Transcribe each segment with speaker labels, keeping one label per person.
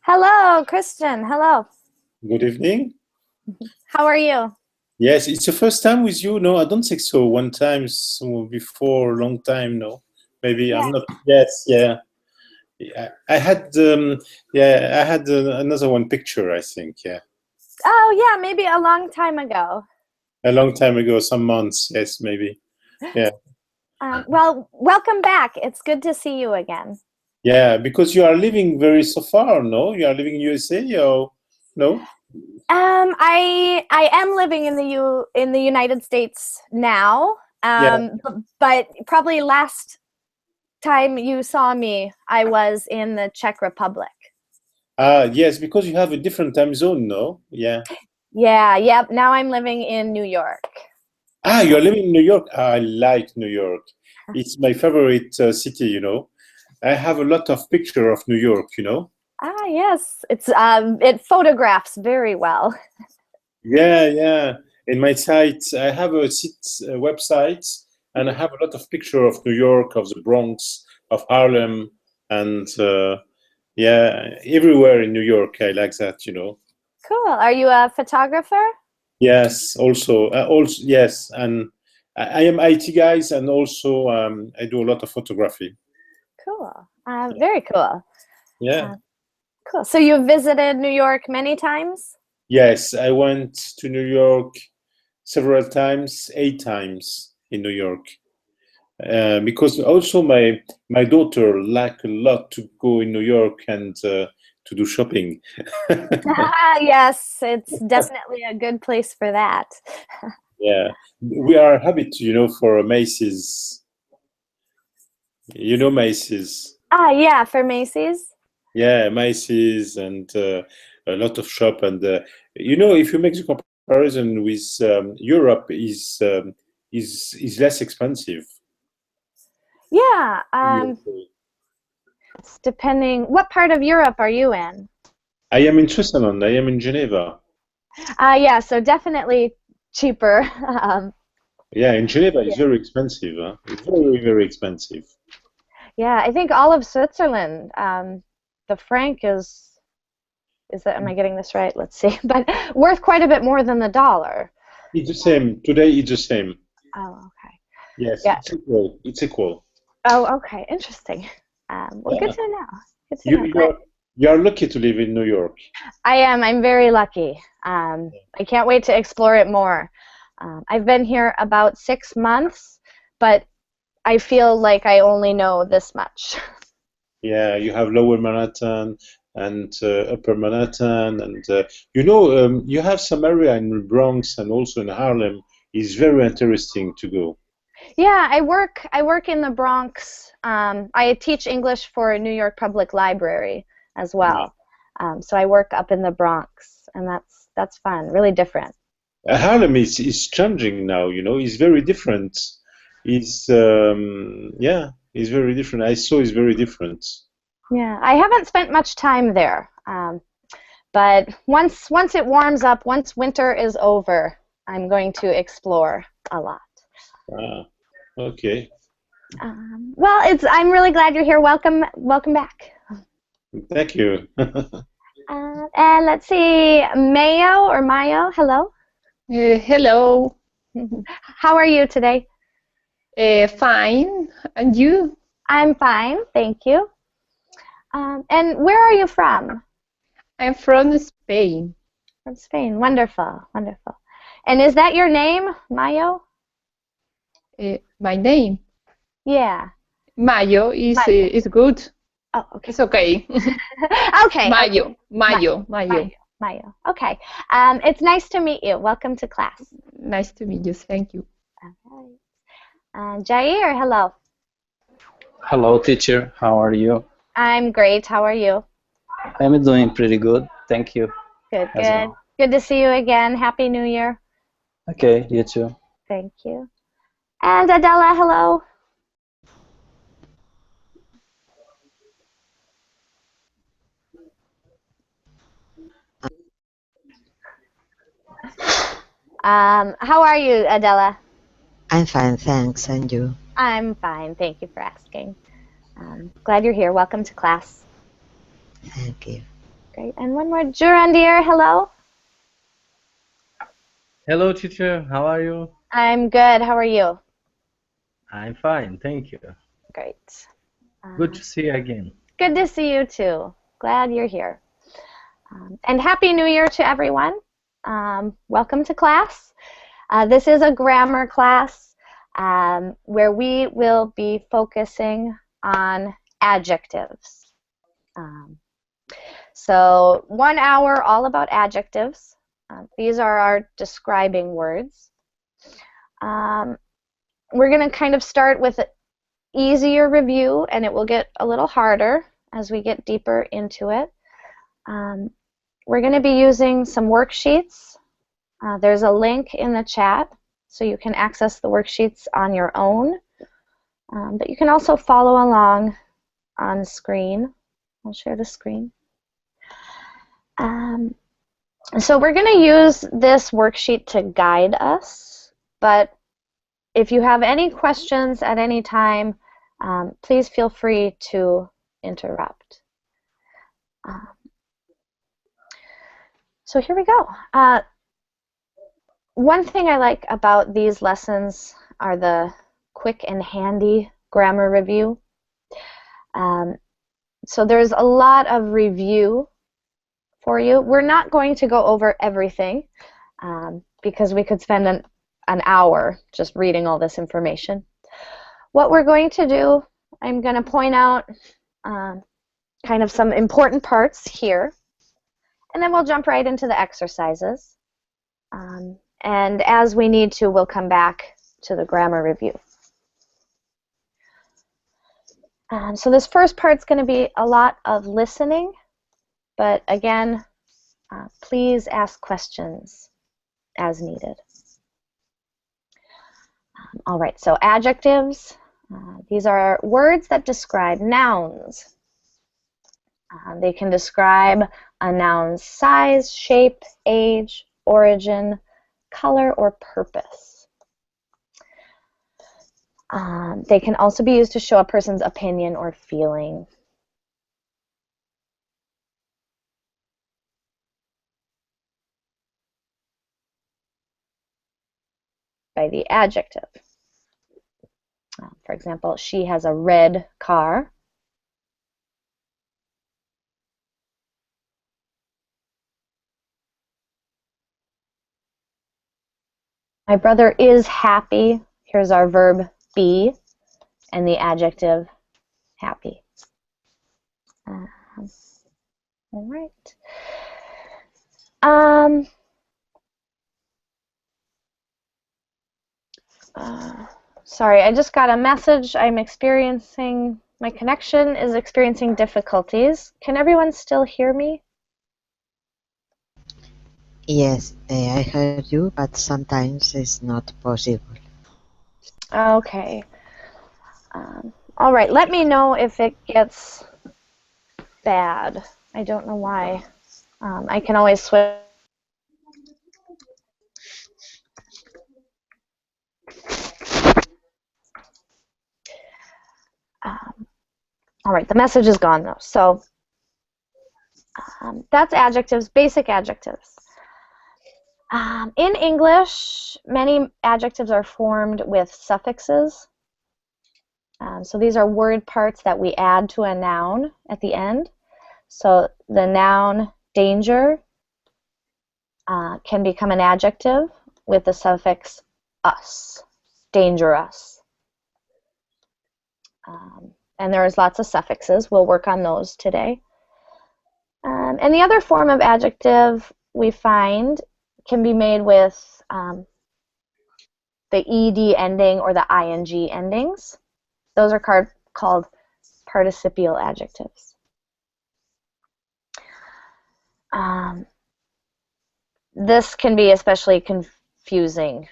Speaker 1: Hello, Christian. Hello.
Speaker 2: Good evening.
Speaker 1: How are you?
Speaker 2: Yes, it's the first time with you. No, I don't think so. One time before, a long time. No, maybe
Speaker 1: Yeah.
Speaker 2: I'm not. Yes, yeah. I had, I had another one picture. I think, yeah,
Speaker 1: Oh, yeah, maybe a long time ago.
Speaker 2: a long time ago, some months. Yes, maybe. Yeah,
Speaker 1: Well, welcome back. It's good to see you again.
Speaker 2: yeah. Because you are living very so far. No, you are living in USA. Or no?
Speaker 1: I am living in the United States now.
Speaker 2: Yeah.
Speaker 1: But probably last time you saw me, I was in the Czech Republic.
Speaker 2: Yes, because you have a different time zone. No, yeah.
Speaker 1: Yeah, yep. Now I'm living in New York.
Speaker 2: You're living in New York. I like New York. It's my favorite city, you know. I have a lot of picture of New York, you know.
Speaker 1: Yes. It photographs very well.
Speaker 2: Yeah, yeah. In my site, I have a website, and I have a lot of picture of New York, of the Bronx, of Harlem, and yeah, everywhere in New York. I like that, you know.
Speaker 1: Cool. Are you a photographer?
Speaker 2: Yes, also yes, and I am IT guys, and also I do a lot of photography.
Speaker 1: Cool. Very cool.
Speaker 2: Yeah.
Speaker 1: Cool. So you've visited New York many times?
Speaker 2: Yes, I went to New York several times, 8 times in New York. Because also my daughter like a lot to go in New York and to do shopping.
Speaker 1: Yes, it's definitely a good place for that.
Speaker 2: Yeah, we are habit, you know, for Macy's. You know Macy's.
Speaker 1: Yeah, for Macy's.
Speaker 2: Yeah, Macy's and a lot of shop and you know, if you make the comparison with Europe, is less expensive.
Speaker 1: Yeah,
Speaker 2: USA.
Speaker 1: it's depending. What part of Europe are you in?
Speaker 2: I am in Switzerland. I am in Geneva.
Speaker 1: Yeah, so definitely cheaper.
Speaker 2: Yeah, in Geneva it's
Speaker 1: Yeah.
Speaker 2: very expensive. Huh? It's very, very expensive.
Speaker 1: Yeah, I think all of Switzerland, the franc is that, am I getting this right? Let's see, but worth quite a bit more than the dollar.
Speaker 2: It's the same. Today it's the same.
Speaker 1: Oh, okay.
Speaker 2: Yes,
Speaker 1: Yeah.
Speaker 2: it's equal. It's equal.
Speaker 1: Oh, okay. Interesting. Well, good
Speaker 2: Yeah.
Speaker 1: to know. Good to
Speaker 2: You
Speaker 1: know.
Speaker 2: you are lucky to live in New York.
Speaker 1: I am. I'm very lucky. I can't wait to explore it more. I've been here about 6 months, but I feel like I only know this much.
Speaker 2: Yeah, you have Lower Manhattan and Upper Manhattan, and you know you have some area in the Bronx and also in Harlem. Is very interesting to go.
Speaker 1: Yeah, I work in the Bronx. I teach English for New York Public Library as well. So I work up in the Bronx, and that's fun. Really different.
Speaker 2: Harlem is changing now. You know, it's very different. It's yeah, it's very different. I saw it's very different.
Speaker 1: Yeah, I haven't spent much time there, but once it warms up, once winter is over, I'm going to explore a lot.
Speaker 2: Ah, okay.
Speaker 1: Well, I'm really glad you're here. Welcome back.
Speaker 2: Thank you.
Speaker 1: And let's see, Mayo. Hello.
Speaker 3: Hello.
Speaker 1: How are you today?
Speaker 3: Fine. And you?
Speaker 1: I'm fine, thank you. And where are you from?
Speaker 3: I'm from Spain.
Speaker 1: From Spain. Wonderful, wonderful. And is that your name, Mayo?
Speaker 3: My name?
Speaker 1: Yeah.
Speaker 3: Mayo is
Speaker 1: Mayo.
Speaker 3: is good.
Speaker 1: Oh, okay.
Speaker 3: It's okay.
Speaker 1: Okay.
Speaker 3: Mayo.
Speaker 1: Okay. It's nice to meet you. Welcome to class.
Speaker 3: Nice to meet you. Thank you.
Speaker 1: Okay. Jair, hello.
Speaker 4: Hello, teacher. How are you?
Speaker 1: I'm great. How are you?
Speaker 4: I'm doing pretty good. Thank you.
Speaker 1: Good,
Speaker 4: as
Speaker 1: good.
Speaker 4: well.
Speaker 1: Good to see you again. Happy New Year.
Speaker 4: Okay, you too.
Speaker 1: Thank you. And Adela, hello. How are you, Adela?
Speaker 5: I'm fine, thanks. And you?
Speaker 1: I'm fine. Thank you for asking. Glad you're here. Welcome to class.
Speaker 5: Thank you.
Speaker 1: Great. And one more. Jurandir, hello.
Speaker 6: Hello, teacher. How are you?
Speaker 1: I'm good. How are you?
Speaker 6: I'm fine, thank you.
Speaker 1: Great.
Speaker 6: Good to see you again.
Speaker 1: Good to see you too. Glad you're here. And Happy New Year to everyone. Welcome to class. This is a grammar class where we will be focusing on adjectives. So 1 hour all about adjectives. These are our describing words. We're going to kind of start with an easier review, and it will get a little harder as we get deeper into it. We're going to be using some worksheets. There's a link in the chat, so you can access the worksheets on your own. But you can also follow along on screen. I'll share the screen. So we're going to use this worksheet to guide us, but if you have any questions at any time, please feel free to interrupt. So here we go. One thing I like about these lessons are the quick and handy grammar review. So there's a lot of review for you. We're not going to go over everything because we could spend an hour just reading all this information. What we're going to do, I'm going to point out kind of some important parts here, and then we'll jump right into the exercises. And as we need to, we'll come back to the grammar review. So this first part's going to be a lot of listening, but again, please ask questions as needed. All right, so adjectives. These are words that describe nouns. They can describe a noun's size, shape, age, origin, color, or purpose. They can also be used to show a person's opinion or feeling. By the adjective. For example, she has a red car. My brother is happy. Here's our verb be and the adjective happy. All right. Sorry, I just got a message. My connection is experiencing difficulties. Can everyone still hear me?
Speaker 5: Yes, I heard you, but sometimes it's not possible.
Speaker 1: Okay. All right, let me know if it gets bad. I don't know why. I can always switch. All right, the message is gone though. So that's adjectives, basic adjectives. In English, many adjectives are formed with suffixes. So these are word parts that we add to a noun at the end. So the noun danger can become an adjective with the suffix us, dangerous. And there's lots of suffixes. We'll work on those today. And the other form of adjective we find can be made with the ed ending or the ing endings. Those are called participial adjectives. This can be especially confusing.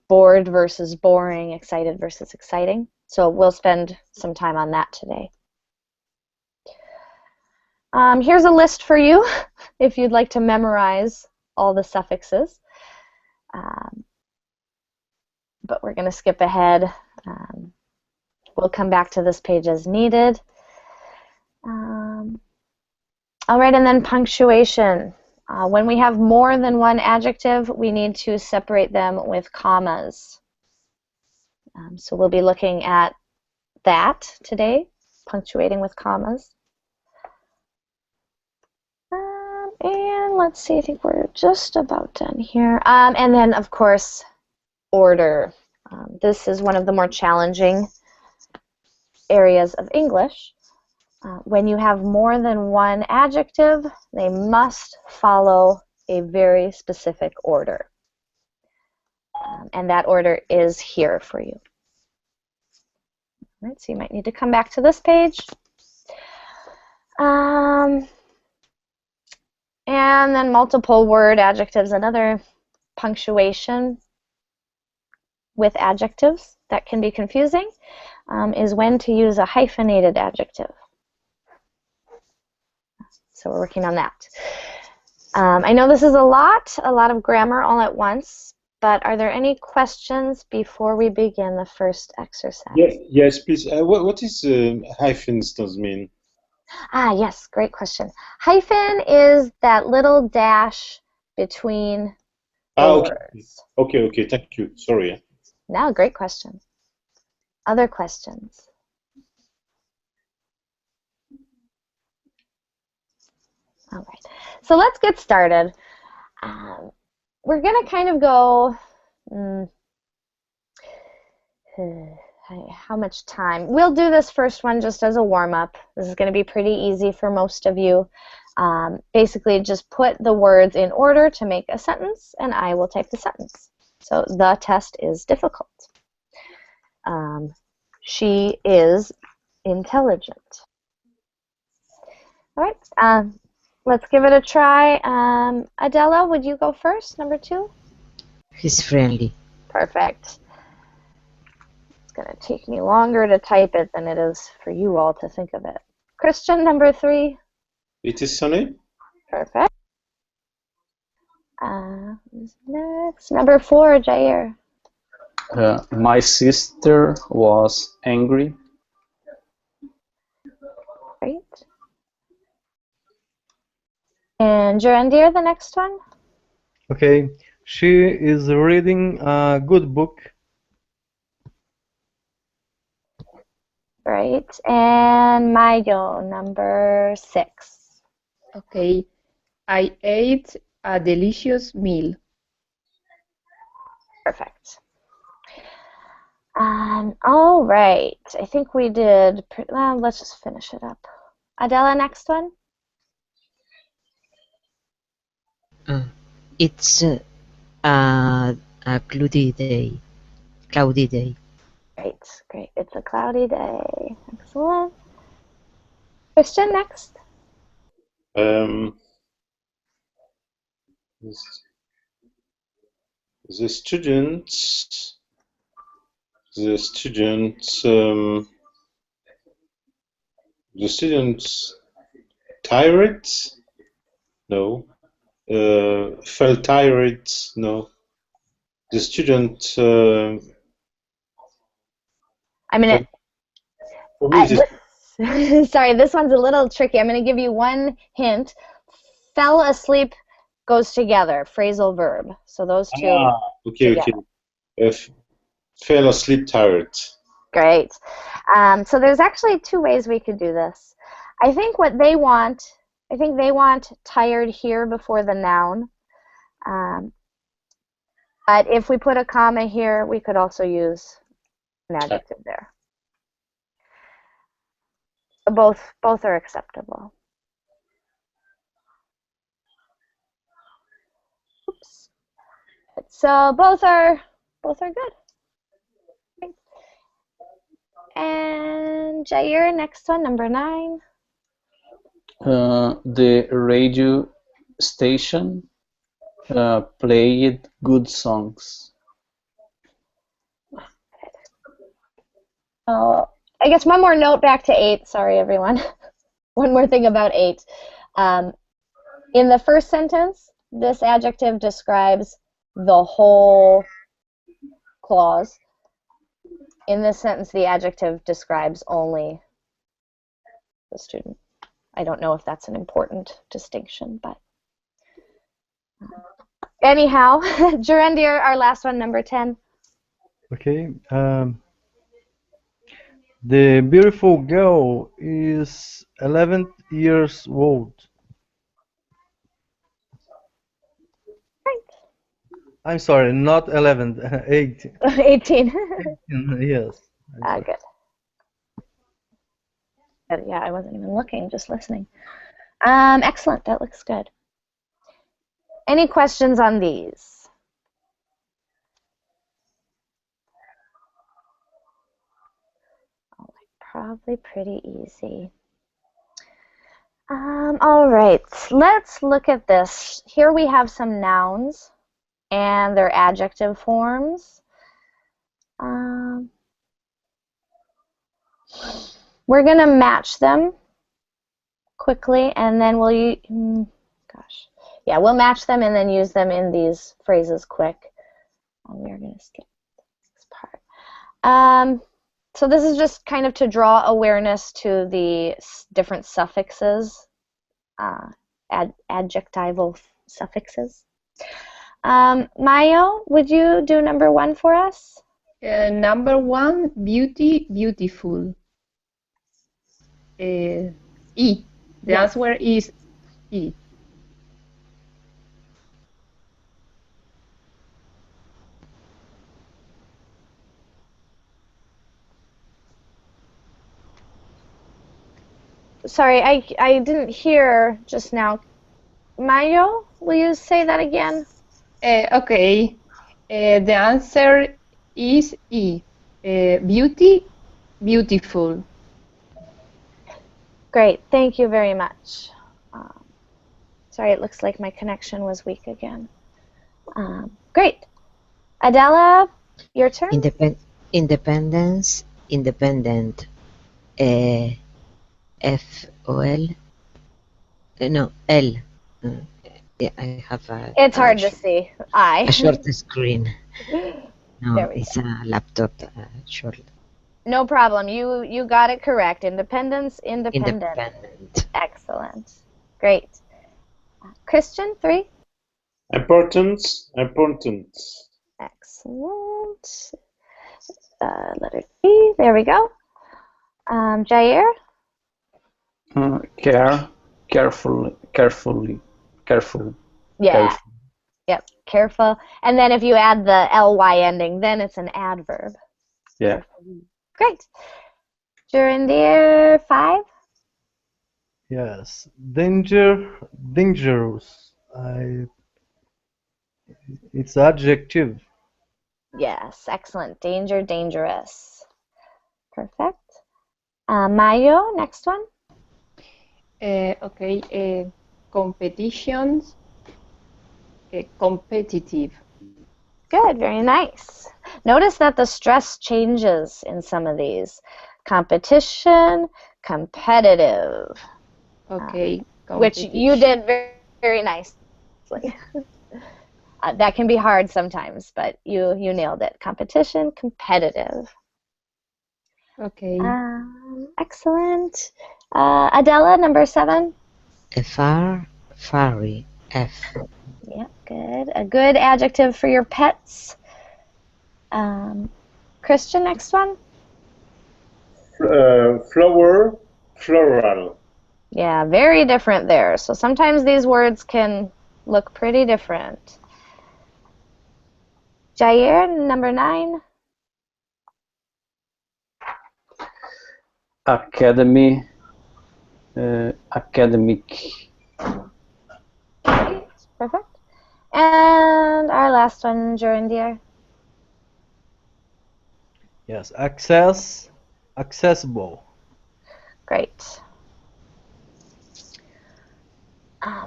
Speaker 1: Bored versus boring, excited versus exciting. So we'll spend some time on that today. Here's a list for you if you'd like to memorize all the suffixes. but we're going to skip ahead. We'll come back to this page as needed. All right, and then punctuation. When we have more than one adjective, we need to separate them with commas. So we'll be looking at that today, punctuating with commas. And let's see, I think we're just about done here. And then, of course, order. This is one of the more challenging areas of English. When you have more than one adjective, they must follow a very specific order. And that order is here for you. All right, so you might need to come back to this page. And then multiple word adjectives, another punctuation with adjectives that can be confusing is when to use a hyphenated adjective. So we're working on that. I know this is a lot of grammar all at once, but are there any questions before we begin the first exercise?
Speaker 2: Yes, please. What is hyphens does mean?
Speaker 1: Yes, great question. Hyphen is that little dash between the words.
Speaker 2: Okay, thank you. Sorry.
Speaker 1: No, great question. Other questions? All right, so let's get started. We're going to kind of go, how much time? We'll do this first one just as a warm-up. This is going to be pretty easy for most of you. Basically, just put the words in order to make a sentence, and I will type the sentence. So the test is difficult. She is intelligent. All right. Let's give it a try. Adela, would you go first, number 2?
Speaker 5: He's friendly.
Speaker 1: Perfect. It's going to take me longer to type it than it is for you all to think of it. Christian, number 3.
Speaker 2: It is sunny.
Speaker 1: Perfect. Next, number 4, Jair.
Speaker 4: My sister was angry.
Speaker 1: Great. And Jarandir, the next one.
Speaker 6: Okay. She is reading a good book.
Speaker 1: Right. And Mayo, number 6.
Speaker 3: Okay. I ate a delicious meal.
Speaker 1: Perfect. All right. I think we did. Well, let's just finish it up. Adela, next one.
Speaker 5: It's a cloudy day. Cloudy day.
Speaker 1: Great. It's a cloudy day. Excellent. Christian, next.
Speaker 2: The student tired? No. Felt tired? No. The student.
Speaker 1: I'm gonna.
Speaker 2: For me,
Speaker 1: Sorry, this one's a little tricky. I'm going to give you one hint. Fell asleep goes together, phrasal verb. So those two.
Speaker 2: Okay. Fell asleep tired.
Speaker 1: Great. So there's actually 2 ways we could do this. I think they want tired here before the noun. But if we put a comma here, we could also use an adjective there. Both are acceptable. Oops. So both are good. Great. And Jair, next one, number 9.
Speaker 4: The radio station played good songs.
Speaker 1: I guess one more note back to 8. Sorry, everyone. One more thing about 8. In the first sentence, this adjective describes the whole clause. In this sentence, the adjective describes only the student. I don't know if that's an important distinction, but anyhow, Jurandir, our last one, number 10.
Speaker 6: Okay. The beautiful girl is 11 years old.
Speaker 1: Right.
Speaker 6: I'm sorry, not 11, 8.
Speaker 1: 18.
Speaker 6: Yes.
Speaker 1: Good. Yeah, I wasn't even looking, just listening. Excellent, that looks good. Any questions on these? Oh, probably pretty easy. All right, let's look at this. Here we have some nouns and their adjective forms. We're going to match them quickly, and then we'll match them and then use them in these phrases quick. We are going to skip this part. So this is just kind of to draw awareness to the different suffixes, adjectival suffixes. Mayo, would you do number 1 for us?
Speaker 3: Number 1, beauty, beautiful. E. The
Speaker 1: Yes.
Speaker 3: answer is E.
Speaker 1: Sorry, I didn't hear just now. Mayo, will you say that again?
Speaker 3: Okay. The answer is E. Beauty, beautiful.
Speaker 1: Great, thank you very much. Sorry, it looks like my connection was weak again. Great. Adela, your turn.
Speaker 5: Independence, independent. F-O-L. No, L. Yeah, I have
Speaker 1: It's hard to see.
Speaker 5: a short screen. No,
Speaker 1: There we
Speaker 5: it's a laptop short.
Speaker 1: No problem. You got it correct. Independence, independent.
Speaker 5: Independent.
Speaker 1: Excellent. Great. Christian, 3.
Speaker 2: Importance, important.
Speaker 1: Excellent. Letter G. There we go. Jair.
Speaker 4: Care, carefully, careful.
Speaker 1: Yeah.
Speaker 4: Careful.
Speaker 1: Yep. Careful. And then if you add the ly ending, then it's an adverb.
Speaker 4: Yeah.
Speaker 1: Great. Jurandir, 5.
Speaker 6: Yes. Dangerous. It's adjective.
Speaker 1: Yes. Excellent. Danger, dangerous. Perfect. Mayo, next one.
Speaker 3: Okay. Competitions, competitive.
Speaker 1: Good, very nice. Notice that the stress changes in some of these. Competition, competitive.
Speaker 3: Okay.
Speaker 1: Which you did very, very nicely. That can be hard sometimes, but you nailed it. Competition, competitive.
Speaker 3: Okay.
Speaker 1: Excellent. Adela, number 7.
Speaker 5: Furry. F.
Speaker 1: Yeah, good. A good adjective for your pets. Christian, next one.
Speaker 2: Flower, floral.
Speaker 1: Yeah, very different there. So sometimes these words can look pretty different. Jair, number 9.
Speaker 4: Academy, academic.
Speaker 1: Great, perfect. And our last one, Jurandir.
Speaker 6: Yes. Accessible.
Speaker 1: Great.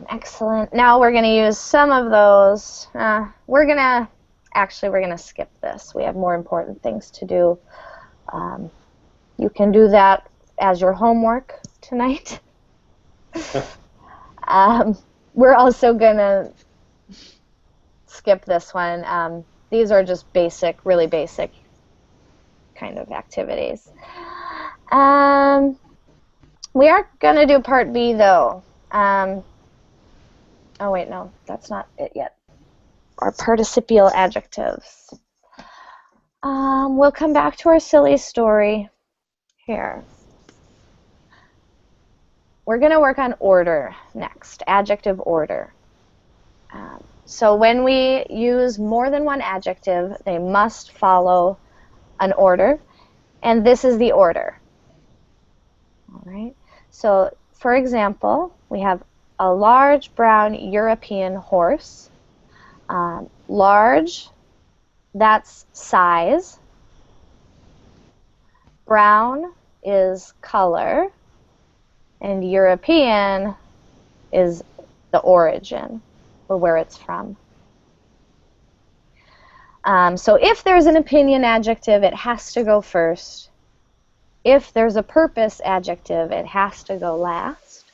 Speaker 1: Excellent. Now we're going to use some of those. We're going to skip this. We have more important things to do. You can do that as your homework tonight. We're also going to skip this one. These are just basic, really basic kind of activities. We are going to do part B, though. Oh, wait, no, that's not it yet. Our participial adjectives. We'll come back to our silly story here. We're going to work on order next, adjective order. So when we use more than one adjective, they must follow an order, and this is the order. All right. So, for example, we have a large brown European horse. Large, that's size. Brown is color, and European is the origin, or where it's from. So if there's an opinion adjective, it has to go first. If there's a purpose adjective, it has to go last.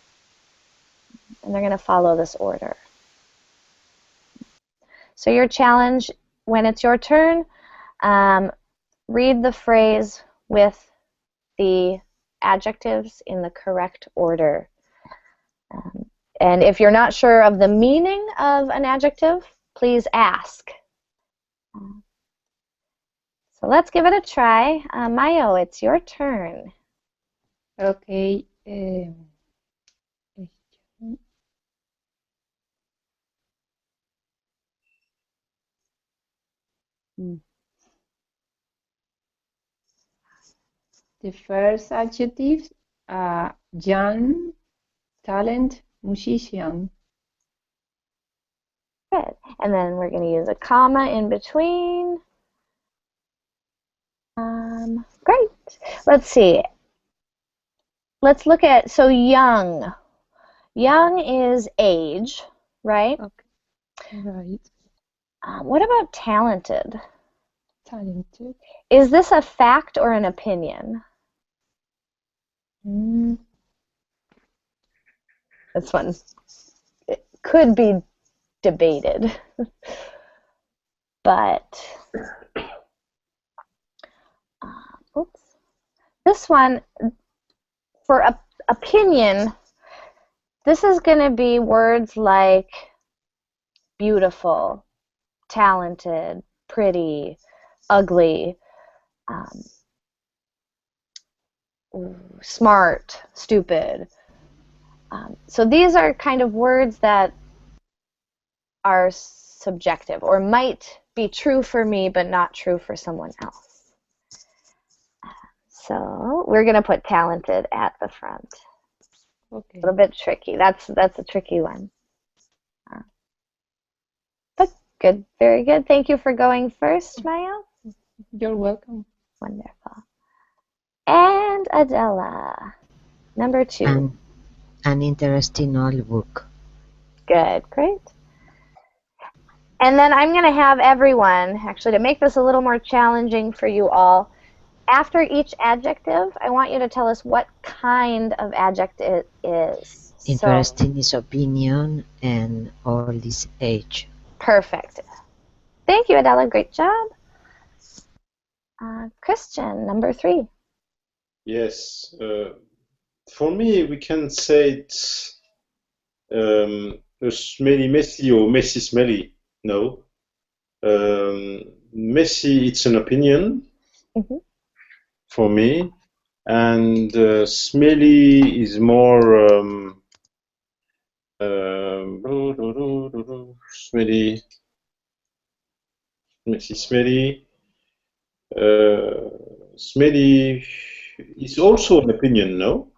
Speaker 1: And they're going to follow this order. So your challenge, when it's your turn, read the phrase with the adjectives in the correct order. And if you're not sure of the meaning of an adjective, please ask. So let's give it a try. Mayo, it's your turn.
Speaker 3: Okay. The first adjective, young, talent, musician.
Speaker 1: Good. And then we're going to use a comma in between. Great. Let's see. Let's look at, so young. Young is age, right?
Speaker 3: Okay. Right.
Speaker 1: What about talented?
Speaker 3: Talented.
Speaker 1: Is this a fact or an opinion? This one, it could be debated. But, oops. This one, for opinion, this is going to be words like beautiful, talented, pretty, ugly, smart, stupid. So these are kind of words that are subjective or might be true for me but not true for someone else. So we're going to put talented at the front.
Speaker 3: Okay.
Speaker 1: A little bit tricky. That's a tricky one. But good, very good. Thank you for going first, Maya.
Speaker 3: You're welcome.
Speaker 1: Wonderful. And Adela, number 2.
Speaker 5: An interesting old book.
Speaker 1: Good, great. And then I'm going to have everyone, actually, to make this a little more challenging for you all, after each adjective, I want you to tell us what kind of adjective it is.
Speaker 5: Interesting is opinion, and old is age.
Speaker 1: Perfect. Thank you, Adela. Great job. Christian, number 3.
Speaker 2: Yes. For me, we can say it's smelly messy or messy smelly. No. Messy, it's an opinion for me. And smelly is more smelly, messy, smelly. Smelly is also an opinion, no?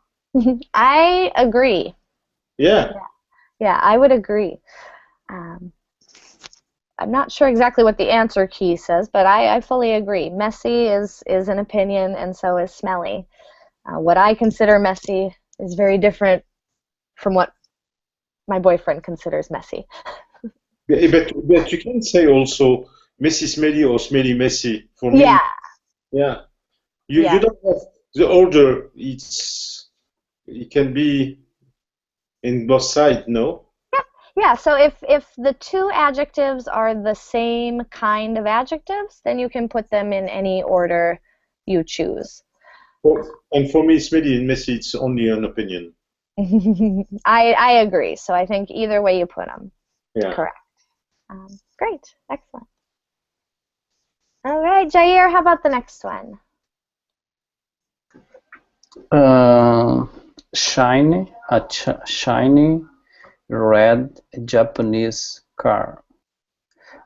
Speaker 1: I agree.
Speaker 2: Yeah.
Speaker 1: Yeah, I would agree. I'm not sure exactly what the answer key says, but I fully agree. Messy is an opinion, and so is smelly. What I consider messy is very different from what my boyfriend considers messy.
Speaker 2: But you can say also messy smelly or smelly messy. For me,
Speaker 1: Yeah.
Speaker 2: You don't have the order. It can be in both sides, no?
Speaker 1: Yeah, so if the two adjectives are the same kind of adjectives, then you can put them in any order you choose.
Speaker 2: And for me, it's really messy. It's only an opinion.
Speaker 1: I agree. So I think either way you put them,
Speaker 2: Yeah.
Speaker 1: correct. Great, excellent. All right, Jair, how about the next one?
Speaker 4: Shiny, shiny red Japanese car.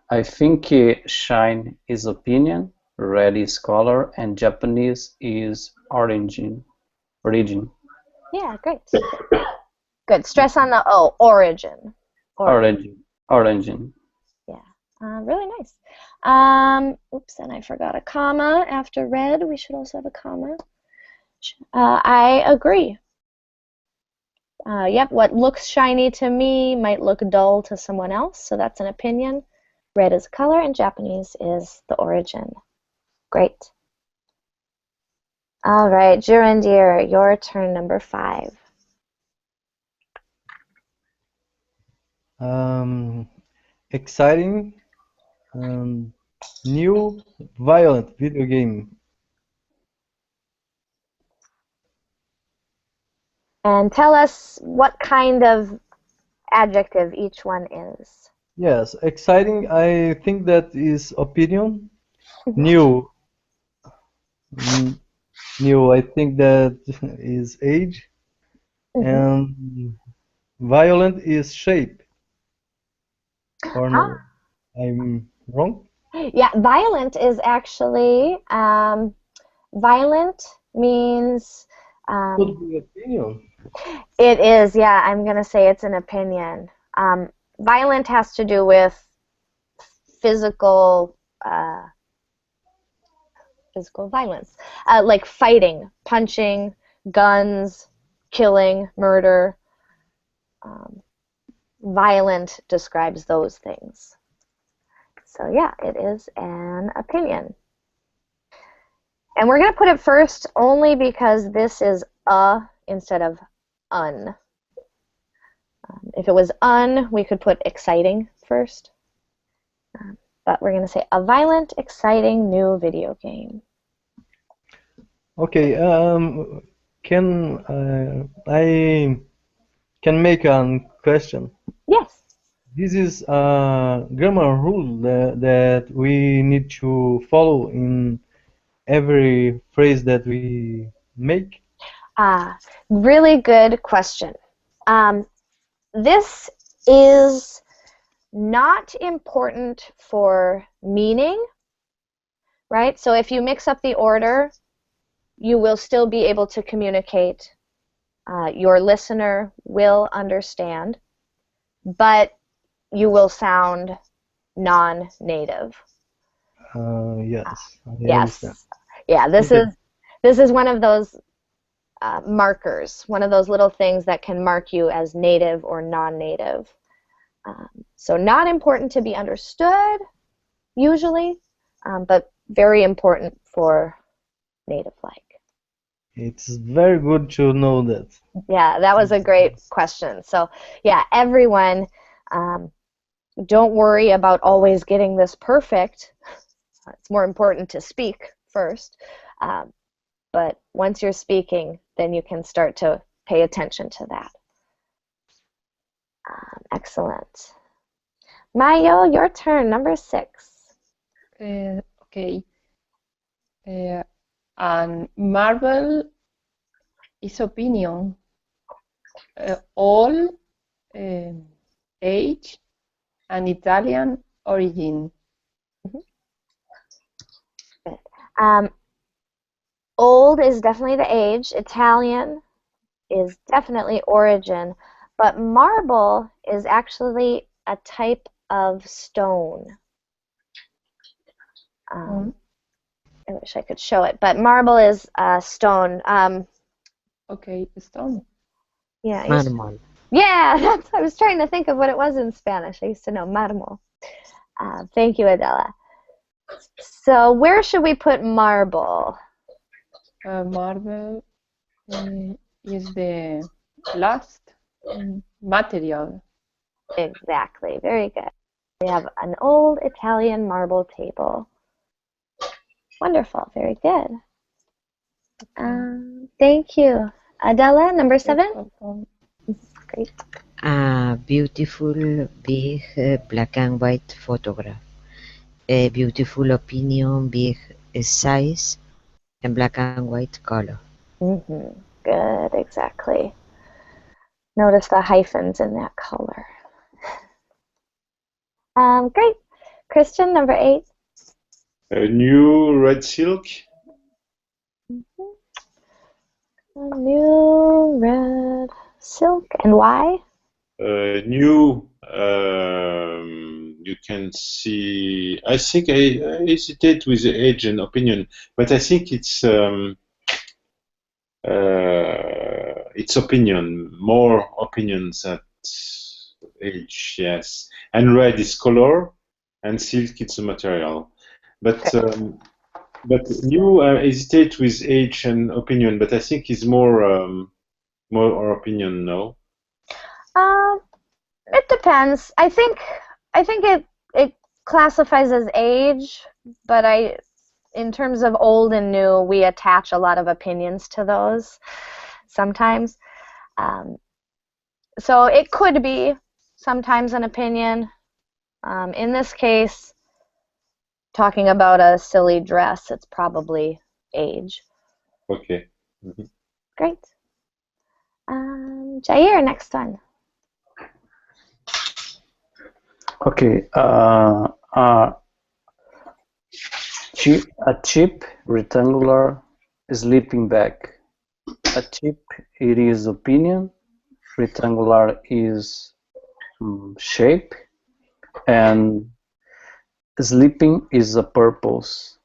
Speaker 4: I think shine is opinion, red is color, and Japanese is origin.
Speaker 1: Yeah, great. Good. Stress on the O, origin.
Speaker 4: Origin.
Speaker 1: Yeah, really nice. Oops, and I forgot a comma after red. We should also have a comma. I agree. Yep, what looks shiny to me might look dull to someone else, so that's an opinion. Red is color, and Japanese is the origin. Great. All right, Jurandir, your turn, number 5.
Speaker 6: Exciting, new, violent video game.
Speaker 1: And tell us what kind of adjective each one is.
Speaker 6: Yes, exciting. I think that is opinion. New, new. I think that is age. And violent is shape. Or no? I'm wrong?
Speaker 1: Yeah, violent is actually, violent means...
Speaker 6: Could be opinion.
Speaker 1: It is, yeah, I'm going to say it's an opinion. Violent has to do with physical violence, like fighting, punching, guns, killing, murder. Violent describes those things. So yeah, it is an opinion. And we're going to put it first only because this is a instead of un. If it was we could put exciting first. But we're going to say a violent, exciting new video game.
Speaker 6: Okay, can I can make a question?
Speaker 1: Yes.
Speaker 6: This is a grammar rule that we need to follow in every phrase that we make.
Speaker 1: Really good question. This is not important for meaning, right? So if you mix up the order, you will still be able to communicate. Your listener will understand, but you will sound non-native.
Speaker 6: Yes, I
Speaker 1: Yes.
Speaker 6: understand.
Speaker 1: Yeah, this is one of those markers, one of those little things that can mark you as native or non-native. So not important to be understood, usually, but very important for native-like.
Speaker 6: It's very good to know that.
Speaker 1: Yeah, that was a great question. So yeah, everyone, don't worry about always getting this perfect. It's more important to speak first. But once you're speaking, then you can start to pay attention to that. Excellent. Mayo, your turn, number 6.
Speaker 3: Okay. And Marvel is opinion. All age and Italian origin.
Speaker 1: Old is definitely the age. Italian is definitely origin. But marble is actually a type of stone. I wish I could show it, but marble is stone.
Speaker 3: Okay, stone.
Speaker 1: Yeah.
Speaker 5: Mármol.
Speaker 1: Yeah, I was trying to think of what it was in Spanish. I used to know marmol. Thank you, Adela. So where should we put marble?
Speaker 3: Marble is the last material.
Speaker 1: Exactly. Very good. We have an old Italian marble table. Wonderful. Very good. Thank you. Adela, number 7? Great.
Speaker 5: A beautiful big black and white photograph. A beautiful opinion, big size, and black and white color.
Speaker 1: Good, exactly. Notice the hyphens in that color. Great. Christian, number 8.
Speaker 2: A new red silk.
Speaker 1: A new red silk. And why?
Speaker 2: New, you can see, I think I hesitate with the age and opinion, but I think it's opinion, more opinions at age, yes. And red is color, and silk it's a material. But new, hesitate with age and opinion, but I think it's more opinion, no?
Speaker 1: It depends. I think it classifies as age, but in terms of old and new, we attach a lot of opinions to those sometimes. So it could be sometimes an opinion. In this case, talking about a silly dress, it's probably age.
Speaker 2: Okay.
Speaker 1: Great. Jair, next one.
Speaker 4: Okay. A cheap rectangular sleeping bag. A cheap, it is opinion. Rectangular is shape, and sleeping is a purpose.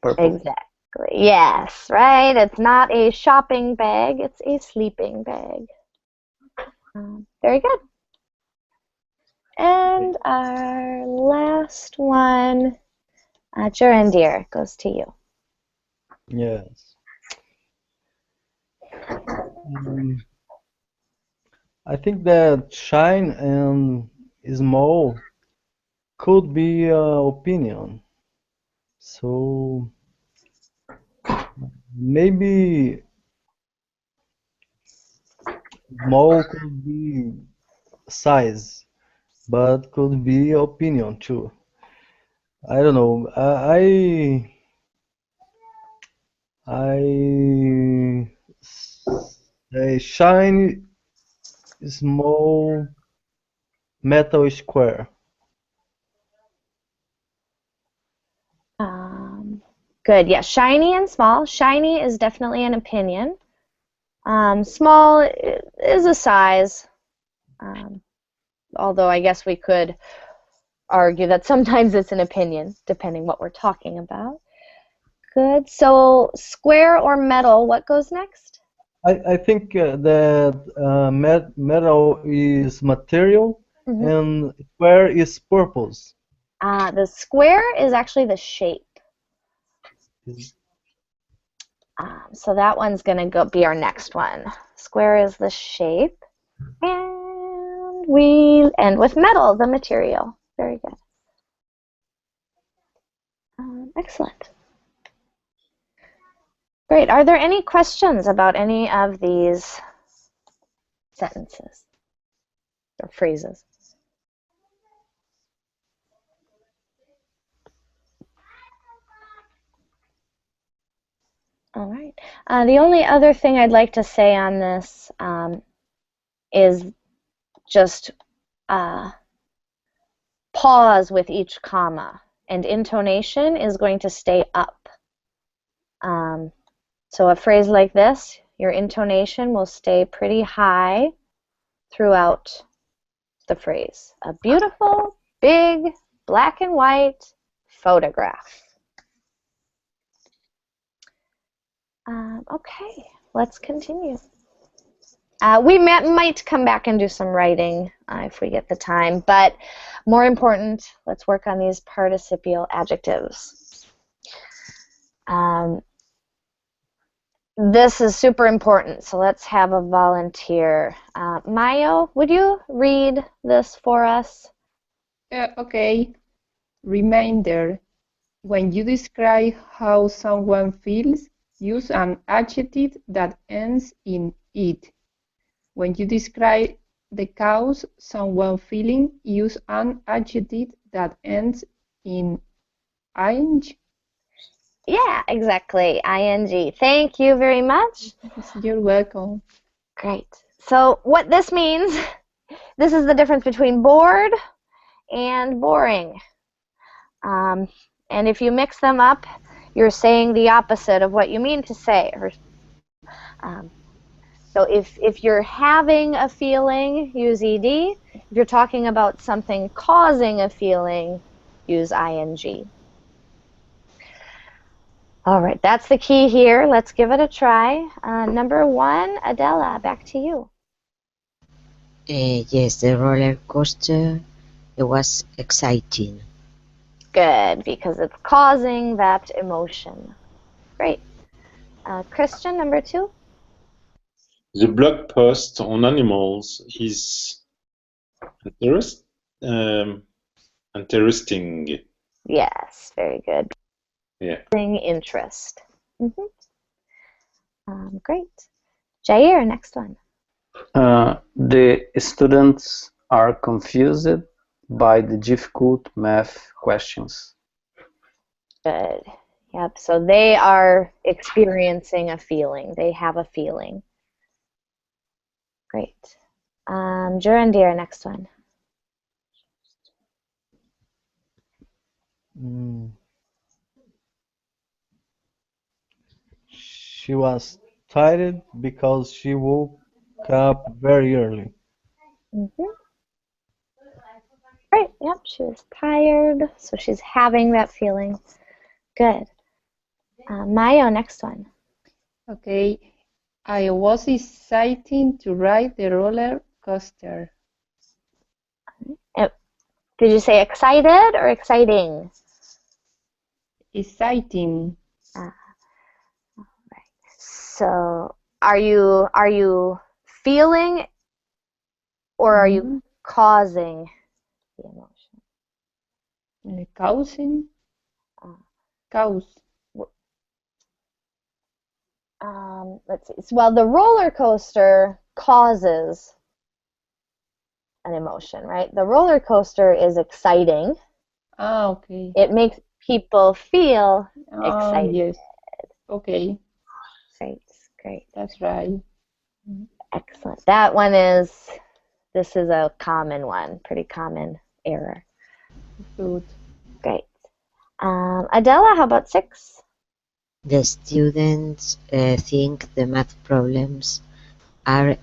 Speaker 1: Exactly. Yes, right. It's not a shopping bag. It's a sleeping bag. Very good. And our last one, Jurandir, goes to you.
Speaker 6: Yes. I think that shine and small could be opinion. So maybe small could be size, but could be opinion too. I don't know. I say shine small metal square.
Speaker 1: Good. Yeah, shiny and small. Shiny is definitely an opinion. Small is a size. Although I guess we could argue that sometimes it's an opinion, depending what we're talking about. Good. So square or metal, what goes next?
Speaker 6: I think that metal is material and square is purpose.
Speaker 1: The square is actually the shape. So that one's going to be our next one. Square is the shape. And we end with metal, the material. Very good. Excellent. Great. Are there any questions about any of these sentences or phrases? All right. The only other thing I'd like to say on this is just pause with each comma, and intonation is going to stay up. So a phrase like this, your intonation will stay pretty high throughout the phrase. A beautiful, big, black and white photograph. Okay, let's continue. We might come back and do some writing if we get the time, but more important, let's work on these participial adjectives. This is super important, so let's have a volunteer. Mayo, would you read this for us?
Speaker 3: Okay. Reminder. When you describe how someone feels, use an adjective that ends in "it". When you describe the cause someone feeling, use an adjective that ends in ing.
Speaker 1: Yeah, exactly. ING. Thank you very much.
Speaker 3: You're welcome.
Speaker 1: Great. So what this means, this is the difference between bored and boring. And if you mix them up, you're saying the opposite of what you mean to say. So if you're having a feeling, use ed. If you're talking about something causing a feeling, use ing. All right, that's the key here. Let's give it a try. Number 1, Adela, back to you.
Speaker 5: Yes, the roller coaster, it was exciting.
Speaker 1: Good, because it's causing that emotion. Great. Christian, number 2.
Speaker 2: The blog post on animals is interesting.
Speaker 1: Yes, very good.
Speaker 2: Yeah.
Speaker 1: Interest. Great. Jair, next one.
Speaker 4: The students are confused by the difficult math questions.
Speaker 1: Good. Yep, so they are experiencing a feeling. They have a feeling. Great. Jurandir, next one.
Speaker 6: She was tired because she woke up very early.
Speaker 1: Great, yep, she was tired, so she's having that feeling. Good. Mayo, next one.
Speaker 3: Okay. I was excited to ride the roller coaster.
Speaker 1: Did you say excited or exciting?
Speaker 3: Exciting.
Speaker 1: Right. So, are you feeling or are you causing the emotion?
Speaker 3: Causing. Cause.
Speaker 1: Let's see. Well, the roller coaster causes an emotion, right? The roller coaster is exciting.
Speaker 3: Okay.
Speaker 1: It makes people feel excited.
Speaker 3: Yes. Okay.
Speaker 1: Great.
Speaker 3: That's right.
Speaker 1: Excellent. This is a common one, pretty common error.
Speaker 3: Good.
Speaker 1: Great. Adela, how about 6?
Speaker 5: The students think the math problems are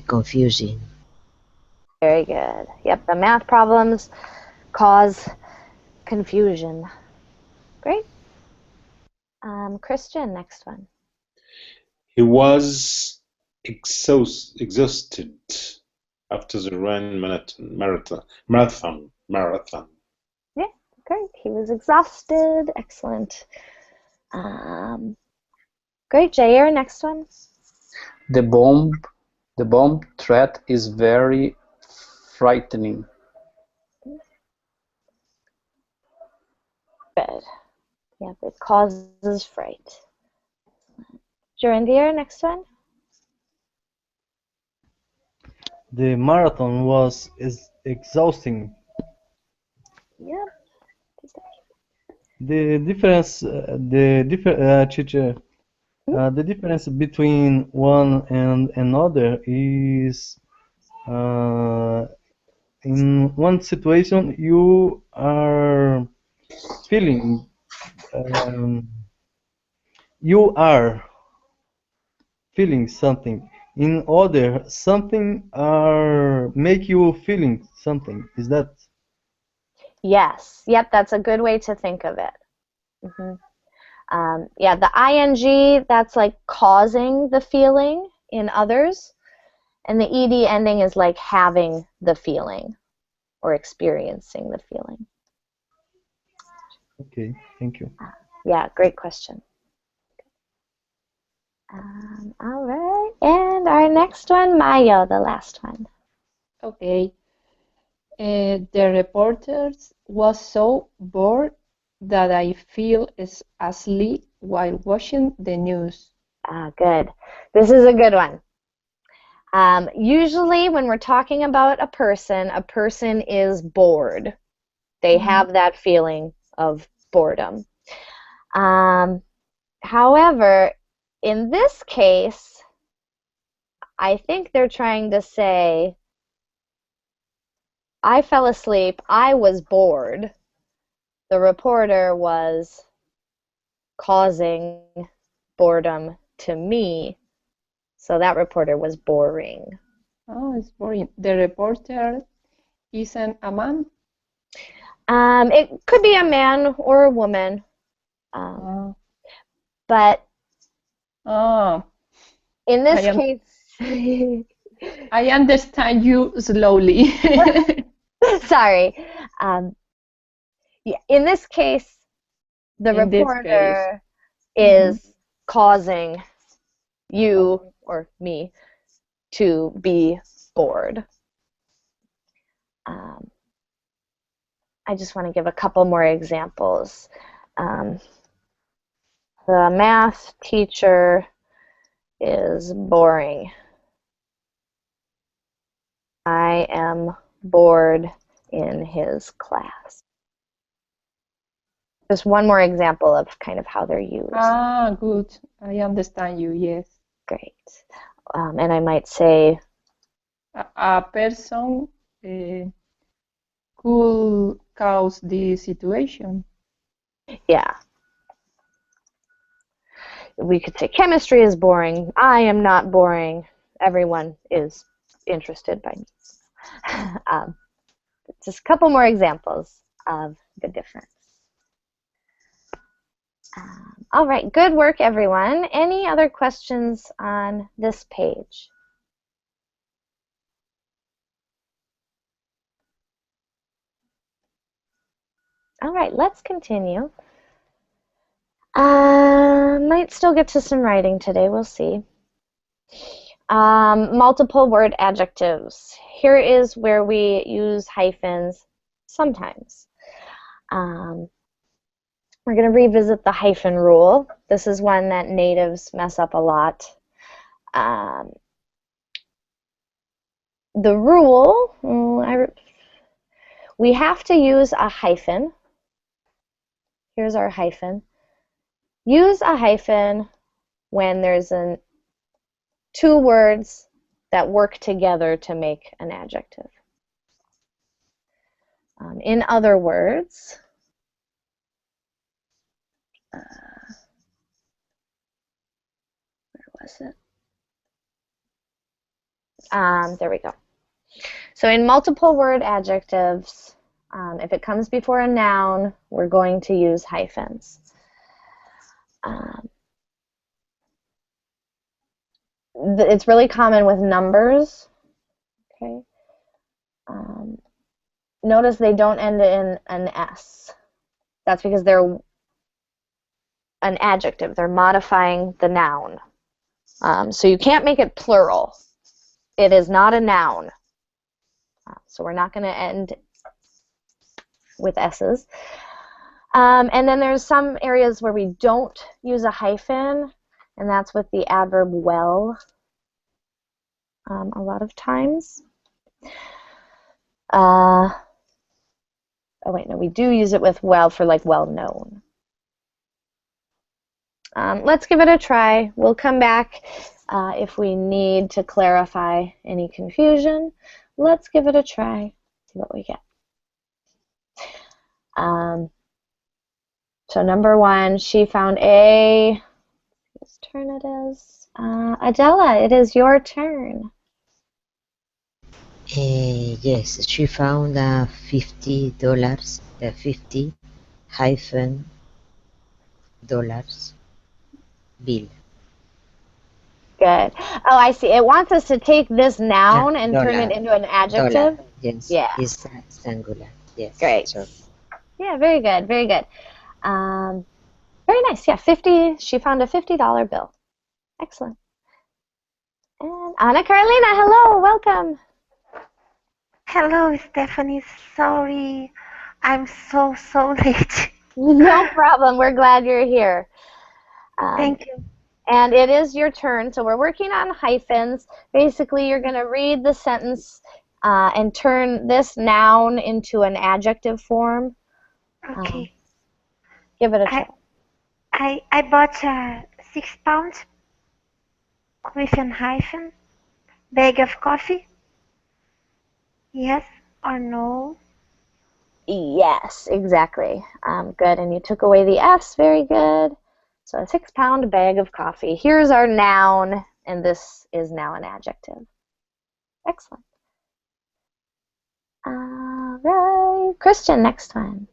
Speaker 5: confusing.
Speaker 1: Very good. Yep, the math problems cause confusion. Great. Christian, next one.
Speaker 2: He was exhausted after the run marathon.
Speaker 1: Yeah, great. He was exhausted. Excellent. Great, Jair, next one.
Speaker 4: The bomb threat is very frightening.
Speaker 1: Good. Yep, it causes fright. Jurandir, next one.
Speaker 6: The marathon was exhausting.
Speaker 1: Yep.
Speaker 6: The difference, teacher, the difference between one and another is in one situation you are feeling, you are feeling something. In other, something are make you feeling something. Is that?
Speaker 1: Yes. Yep, that's a good way to think of it. Yeah, the ing, that's like causing the feeling in others. And the ed ending is like having the feeling or experiencing the feeling.
Speaker 6: Okay, thank you.
Speaker 1: Yeah, great question. All right. And our next one, Mayo, the last one.
Speaker 3: Okay. The reporters was so bored that I fell asleep while watching the news.
Speaker 1: Good. This is a good one. Usually when we're talking about a person is bored. They have that feeling of boredom. However, in this case, I think they're trying to say, I fell asleep, I was bored. The reporter was causing boredom to me, so that reporter was boring.
Speaker 3: Oh, it's boring. The reporter isn't a man?
Speaker 1: It could be a man or a woman, but
Speaker 3: Oh,
Speaker 1: in this
Speaker 3: I am-
Speaker 1: case,
Speaker 3: I understand you slowly.
Speaker 1: sorry. Yeah, in this case, the
Speaker 3: In this
Speaker 1: reporter is causing you or me to be bored. I just want to give a couple more examples. The math teacher is boring. I am bored in his class. Just one more example of kind of how they're used.
Speaker 3: Ah, good. I understand you, yes.
Speaker 1: Great. And I might say,
Speaker 3: A person could cause the situation.
Speaker 1: yeah. We could say chemistry is boring. I am not boring. Everyone is interested by me. Just a couple more examples of the difference. All right, good work, everyone. Any other questions on this page? All right, let's continue. Might still get to some writing today, we'll see. Multiple word adjectives. Here is where we use hyphens sometimes. We're going to revisit the hyphen rule. This is one that natives mess up a lot. The rule, we have to use a hyphen. Here's our hyphen. Use a hyphen when there's two words that work together to make an adjective. In other words, where was it? There we go. So in multiple word adjectives, if it comes before a noun, we're going to use hyphens. It's really common with numbers. Okay. Notice they don't end in an S. That's because they're an adjective. They're modifying the noun. So you can't make it plural. It is not a noun. So we're not going to end with S's. And then there's some areas where we don't use a hyphen, and that's with the adverb well a lot of times. Oh wait, no, we do use it with well for like well known. Let's give it a try. We'll come back if we need to clarify any confusion. Let's give it a try, see what we get. So number one, she found a, whose turn it is? Adela, it is your turn.
Speaker 5: Yes, she found a $50, 50 hyphen dollars bill.
Speaker 1: Good. Oh, I see. It wants us to take this noun and turn it into an adjective.
Speaker 5: Dollar. Yes.
Speaker 1: Yeah.
Speaker 5: It's singular. Yes.
Speaker 1: Great.
Speaker 5: Sorry.
Speaker 1: Yeah, very good. Very good. Very nice. Yeah, 50. She found a $50 bill. Excellent. And Anna Carolina, hello, welcome.
Speaker 7: Hello, Stephanie. Sorry, I'm so late.
Speaker 1: No problem. We're glad you're here.
Speaker 7: Thank you.
Speaker 1: And it is your turn. So we're working on hyphens. Basically, you're going to read the sentence and turn this noun into an adjective form.
Speaker 7: Okay.
Speaker 1: Give it a try.
Speaker 7: I bought a 6 pound with an hyphen bag of coffee. Yes or no?
Speaker 1: Yes, exactly. Good. And you took away the S. Very good. So a 6 pound bag of coffee. Here's our noun, and this is now an adjective. Excellent. All right. Christian, next one.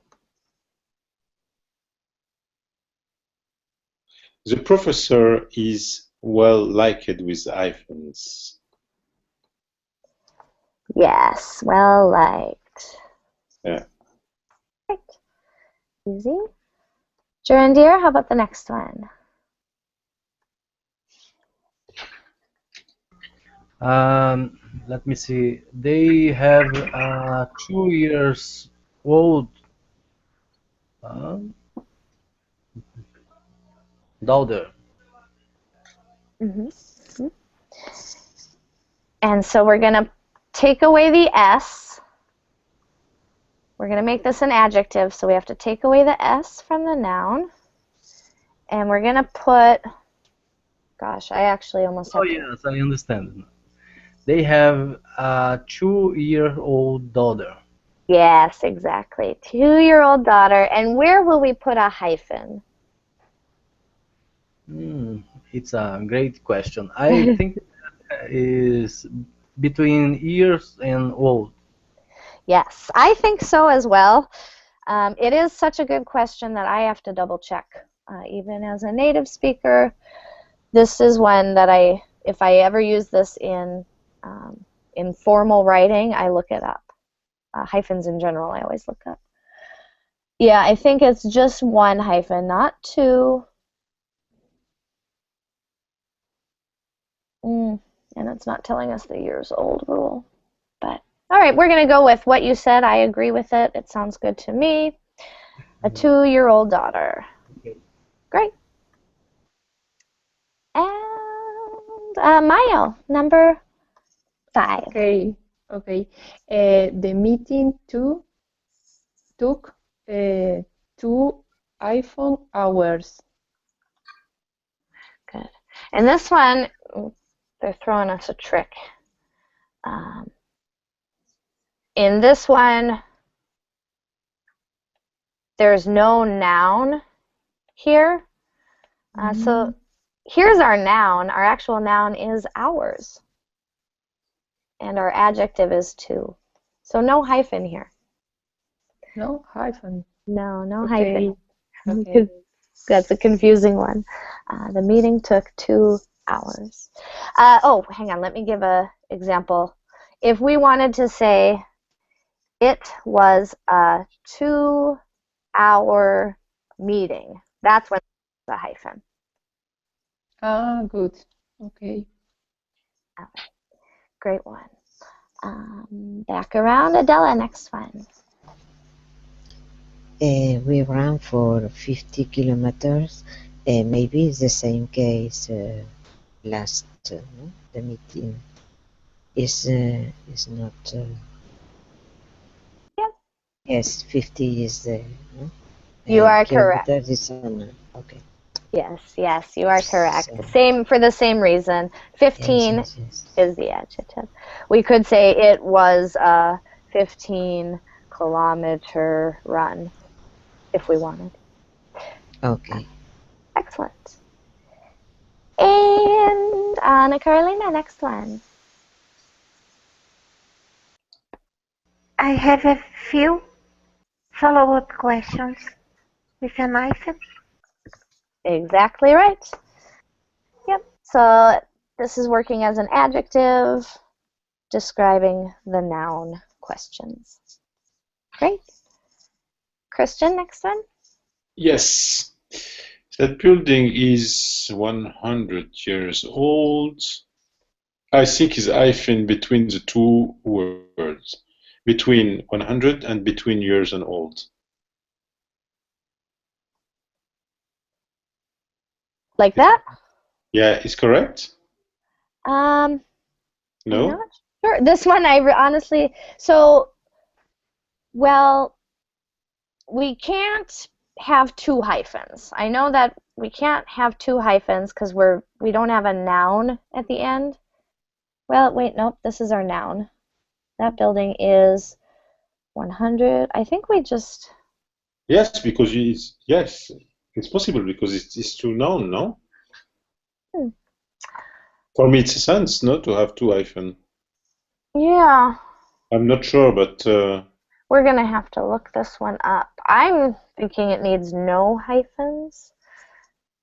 Speaker 2: The professor is well liked with hyphens.
Speaker 1: Yes, well liked.
Speaker 2: Yeah.
Speaker 1: Right. Easy. Jarandir, how about the next one?
Speaker 6: Let me see. They have 2 years old daughter.
Speaker 1: Mm-hmm. And so we're going to take away the S. We're going to make this an adjective, so we have to take away the S from the noun. And we're going to put, gosh, I actually almost have
Speaker 6: Oh, yes, I understand. They have a 2-year-old daughter.
Speaker 1: Yes, exactly. 2-year-old daughter. And where will we put a hyphen?
Speaker 6: It's a great question. I think is between years and old.
Speaker 1: Yes, I think so as well. It is such a good question that I have to double check. Even as a native speaker, this is one that if I ever use this in formal writing, I look it up. Hyphens in general, I always look up. Yeah, I think it's just one hyphen, not two. And it's not telling us the years old rule. But all right, we're going to go with what you said. I agree with it. It sounds good to me. A 2-year-old daughter. Great. And Mayo, number 5.
Speaker 3: Okay. The meeting took 2 iPhone hours.
Speaker 1: Good. And this one, they're throwing us a trick. In this one, there's no noun here. So here's our noun. Our actual noun is hours. And our adjective is 2. So no hyphen here.
Speaker 3: No hyphen.
Speaker 1: No
Speaker 3: Okay.
Speaker 1: hyphen.
Speaker 3: Okay.
Speaker 1: That's a confusing one. The meeting took 2 hours. Oh, hang on. Let me give an example. If we wanted to say it was a 2-hour meeting, that's when it's a hyphen.
Speaker 3: Good. Okay.
Speaker 1: All right. Great one. Back around. Adela, next one.
Speaker 5: We ran for 50 kilometers. Maybe it's the same case last. No? The meeting is not.
Speaker 1: Yep.
Speaker 5: Yes, 50 is the. No?
Speaker 1: You are correct.
Speaker 5: Is okay.
Speaker 1: Yes, you are correct. So, for the same reason. 15
Speaker 5: yes.
Speaker 1: is the adjective. We could say it was a 15-kilometer run if we wanted.
Speaker 5: Okay.
Speaker 1: Excellent. And Anna Carolina, next one.
Speaker 7: I have a few follow-up questions with an hyphen.
Speaker 1: Exactly right. Yep. So this is working as an adjective describing the noun questions. Great. Christian, next one.
Speaker 2: Yes. That building is 100 years old. I think is hyphen between the two words. Between 100 and between years and old.
Speaker 1: Like that?
Speaker 2: Yeah, is correct?
Speaker 1: I'm
Speaker 2: No?
Speaker 1: not sure. This one, honestly, so, well, we can't have two hyphens. I know that we can't have two hyphens because we don't have a noun at the end. Well, wait, nope, this is our noun. That building is 100. I think we just,
Speaker 2: Yes, because it's possible because it's two noun, no?
Speaker 1: Hmm.
Speaker 2: For me, it's a sense, no, to have two hyphen.
Speaker 1: yeah,
Speaker 2: I'm not sure, but
Speaker 1: we're gonna have to look this one up. I'm thinking it needs no hyphens.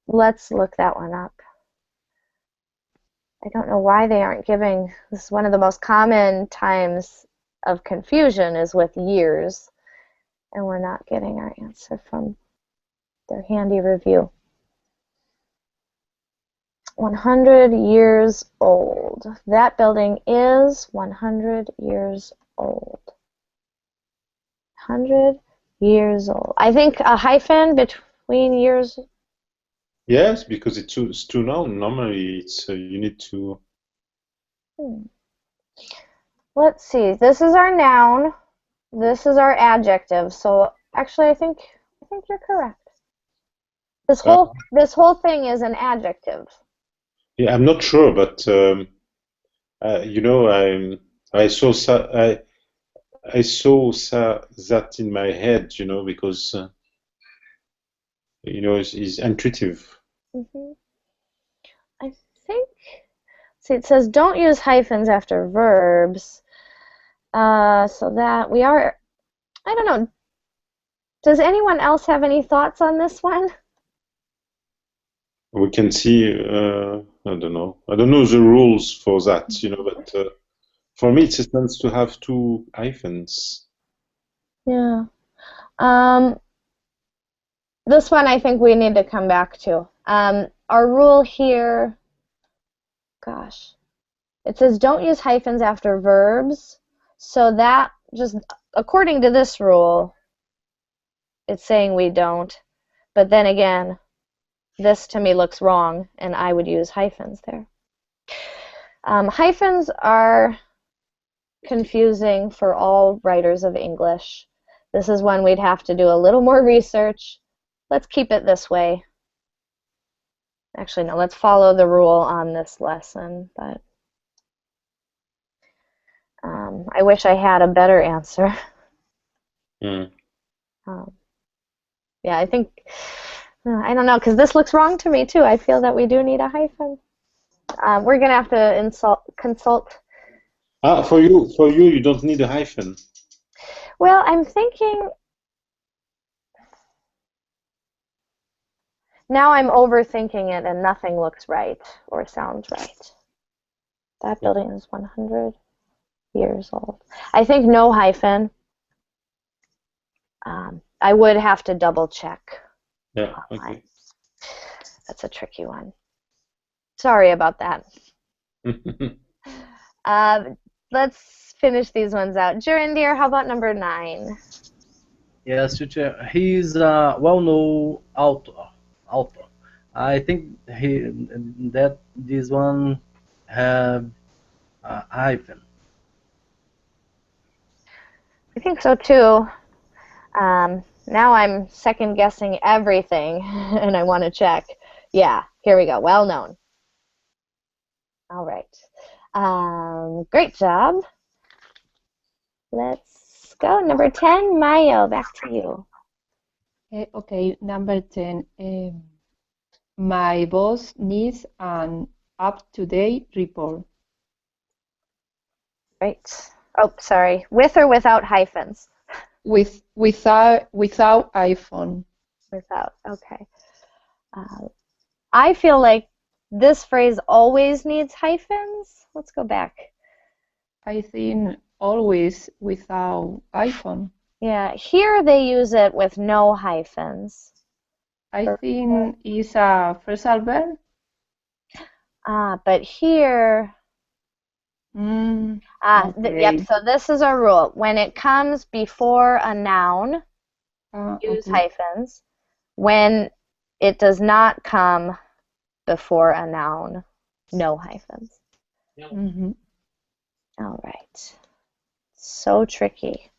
Speaker 1: Let's look that one up. I don't know why they aren't giving, this is one of the most common times of confusion is with years, and we're not getting our answer from their handy review. 100 years old. That building is 100 years old. 100 years old. I think a hyphen between years.
Speaker 2: yes, because it's two noun. Normally, it's you need to.
Speaker 1: Let's see. This is our noun. This is our adjective. So actually, I think you're correct. This whole thing is an adjective.
Speaker 2: Yeah, I'm not sure, but you know, I saw I saw that in my head, you know, because you know it's intuitive.
Speaker 1: Hmm. I think. See, it says don't use hyphens after verbs. So that we are. I don't know. Does anyone else have any thoughts on this one?
Speaker 2: We can see. I don't know. I don't know the rules for that, you know, but for me, it's a sense to have two hyphens.
Speaker 1: Yeah. This one I think we need to come back to. Our rule here, gosh, it says don't use hyphens after verbs. So that just, according to this rule, it's saying we don't. But then again, this to me looks wrong, and I would use hyphens there. Hyphens are confusing for all writers of English. This is one we'd have to do a little more research. Let's keep it this way. Actually, no, let's follow the rule on this lesson, but I wish I had a better answer.
Speaker 2: Mm.
Speaker 1: Yeah, I think, I don't know, because this looks wrong to me too. I feel that we do need a hyphen. We're going to have to consult.
Speaker 2: For you, you don't need a hyphen.
Speaker 1: Well, I'm thinking, now I'm overthinking it and nothing looks right or sounds right. That building is 100 years old. I think no hyphen. I would have to double check.
Speaker 2: Yeah, okay.
Speaker 1: That's a tricky one. Sorry about that. Let's finish these ones out. Jurindir, how about number 9?
Speaker 6: Yes, teacher. He is a well-known author. I think that this one have a hyphen.
Speaker 1: I think so too. Now I'm second guessing everything and I want to check. Yeah, here we go. Well known. All right. Great job. Let's go. Number 10, Mayo, back to you.
Speaker 3: Okay, number 10. My boss needs an up-to-date report.
Speaker 1: Great. Oh, sorry. With or without hyphens?
Speaker 3: Without iPhone.
Speaker 1: Without. Okay. I feel like this phrase always needs hyphens. Let's go back.
Speaker 3: I think always without iPhone.
Speaker 1: Yeah, here they use it with no hyphens.
Speaker 3: I think it's a phrasal verb.
Speaker 1: But here, yep,
Speaker 3: Okay.
Speaker 1: so this is our rule. When it comes before a noun, use
Speaker 3: Okay.
Speaker 1: hyphens. When it does not come before a noun, no hyphens.
Speaker 3: Mhm.
Speaker 1: All right. So tricky.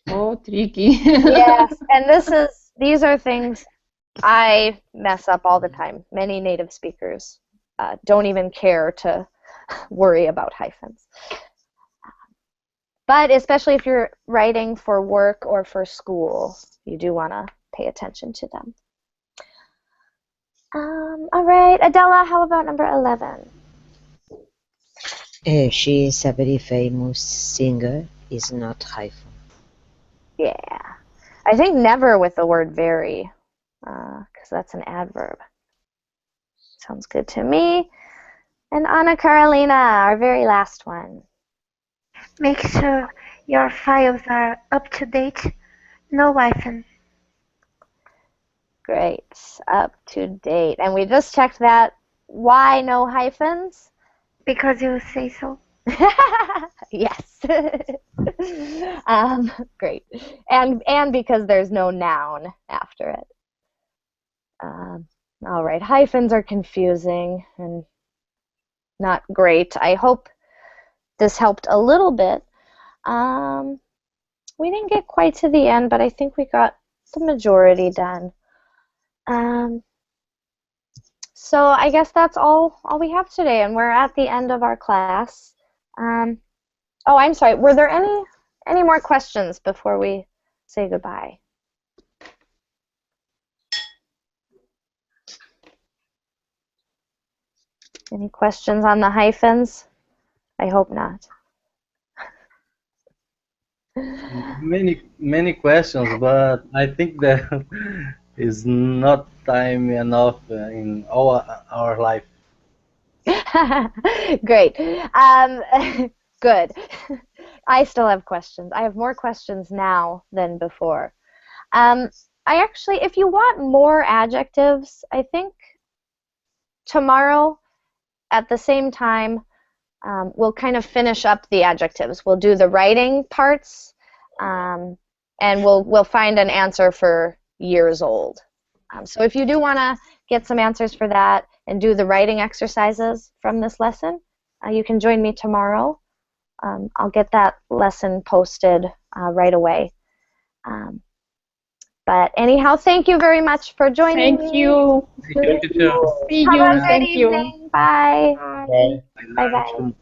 Speaker 3: Oh, tricky.
Speaker 1: Yes, and these are things I mess up all the time. Many native speakers don't even care to worry about hyphens. But especially if you're writing for work or for school, you do want to pay attention to them. All right, Adela, how about number 11?
Speaker 5: She is a very famous singer, is not hyphen.
Speaker 1: Yeah. I think never with the word very, because that's an adverb. Sounds good to me. And Anna Carolina, our very last one.
Speaker 7: Make sure your files are up to date. No hyphen.
Speaker 1: Great. Up to date. And we just checked that. Why no hyphens?
Speaker 7: Because you say so.
Speaker 1: Yes. Great. And because there's no noun after it. All right. Hyphens are confusing and not great. I hope this helped a little bit. We didn't get quite to the end, but I think we got the majority done. So I guess that's all we have today, and we're at the end of our class. Oh, I'm sorry. Were there any more questions before we say goodbye? Any questions on the hyphens? I hope not.
Speaker 6: Many questions, but I think there is not time enough in our life.
Speaker 1: Great. Good. I still have questions. I have more questions now than before. I actually, if you want more adjectives, I think tomorrow at the same time, we'll kind of finish up the adjectives. We'll do the writing parts, and we'll find an answer for years old. So if you do want to get some answers for that and do the writing exercises from this lesson, you can join me tomorrow. I'll get that lesson posted right away. But anyhow, thank you very much for joining me.
Speaker 3: Thank you.
Speaker 6: Thank you, teacher.
Speaker 3: See
Speaker 1: Have
Speaker 3: you.
Speaker 1: a good
Speaker 3: Thank you.
Speaker 1: evening. Bye.
Speaker 6: Bye.
Speaker 1: Bye-bye.